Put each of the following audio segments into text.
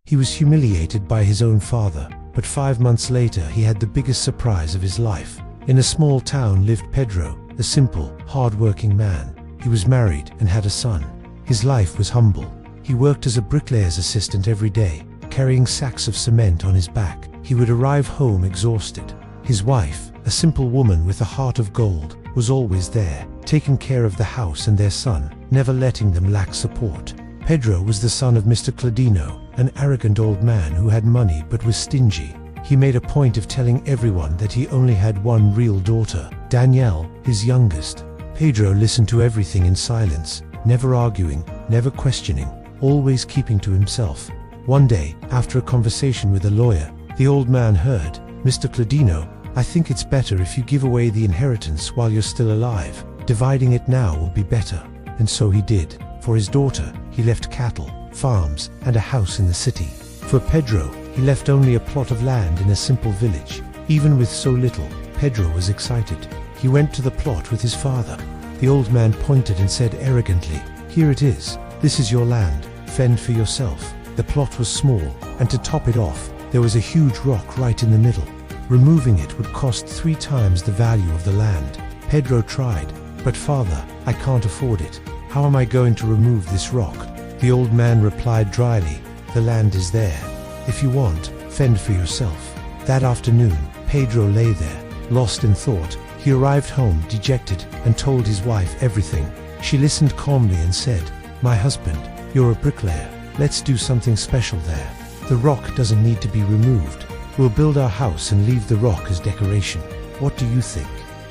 He was humiliated by his own father, but 5 months later he had the biggest surprise of his life. In a small town lived Pedro, a simple, hard-working man. He was married and had a son. His life was humble. He worked as a bricklayer's assistant every day, carrying sacks of cement on his back. He would arrive home exhausted. His wife, a simple woman with a heart of gold, was always there, taking care of the house and their son, never letting them lack support. Pedro was the son of Mr. Cladino, an arrogant old man who had money but was stingy. He made a point of telling everyone that he only had one real daughter, Danielle, his youngest. Pedro listened to everything in silence, never arguing, never questioning, always keeping to himself. One day, after a conversation with a lawyer, the old man heard, "Mr. Cladino, I think it's better if you give away the inheritance while you're still alive. Dividing it now will be better." And so he did. For his daughter, he left cattle, farms, and a house in the city. For Pedro, he left only a plot of land in a simple village. Even with so little, Pedro was excited. He went to the plot with his father. The old man pointed and said arrogantly, "Here it is. This is your land. Fend for yourself." The plot was small, and to top it off, there was a huge rock right in the middle. Removing it would cost 3 times the value of the land. Pedro tried, "But father, I can't afford it. How am I going to remove this rock?" The old man replied dryly, "The land is there. If you want, fend for yourself." That afternoon, Pedro lay there, lost in thought. He arrived home dejected and told his wife everything. She listened calmly and said, "My husband, you're a bricklayer. Let's do something special there. The rock doesn't need to be removed. We'll build our house and leave the rock as decoration. What do you think?"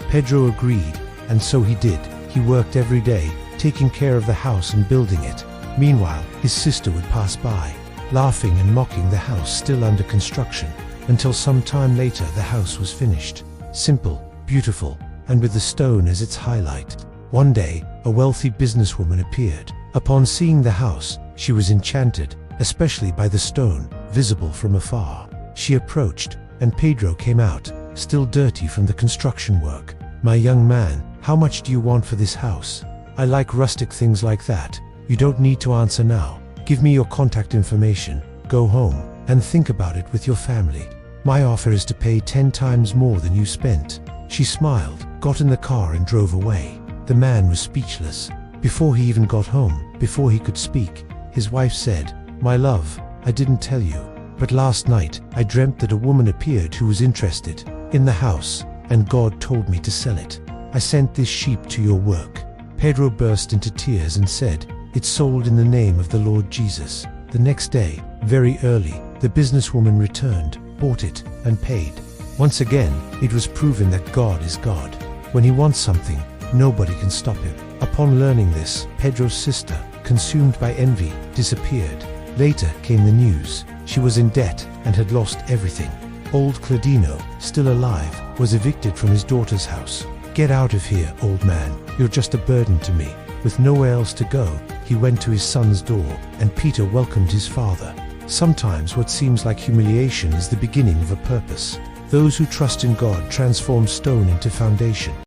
Pedro agreed, and so he did. He worked every day, taking care of the house and building it. Meanwhile, his sister would pass by, laughing and mocking the house still under construction, until some time later the house was finished. Simple, beautiful, and with the stone as its highlight. One day, a wealthy businesswoman appeared. Upon seeing the house, she was enchanted, especially by the stone, visible from afar. She approached, and Pedro came out, still dirty from the construction work. "My young man, how much do you want for this house? I like rustic things like that. You don't need to answer now. Give me your contact information. Go home, and think about it with your family. My offer is to pay 10 times more than you spent." She smiled, got in the car and drove away. The man was speechless. Before he even got home, before he could speak, his wife said, "My love, I didn't tell you, but last night I dreamt that a woman appeared who was interested in the house, and God told me to sell it. I sent this sheep to your work." Pedro burst into tears and said, "It's sold in the name of the Lord Jesus." The next day, very early, the businesswoman returned, bought it, and paid. Once again, it was proven that God is God. When he wants something, nobody can stop him. Upon learning this, Pedro's sister, consumed by envy, disappeared. Later came the news. She was in debt and had lost everything. Old Cladino, still alive, was evicted from his daughter's house. "Get out of here, old man. You're just a burden to me." With nowhere else to go, he went to his son's door, and Peter welcomed his father. Sometimes what seems like humiliation is the beginning of a purpose. Those who trust in God transform stone into foundation.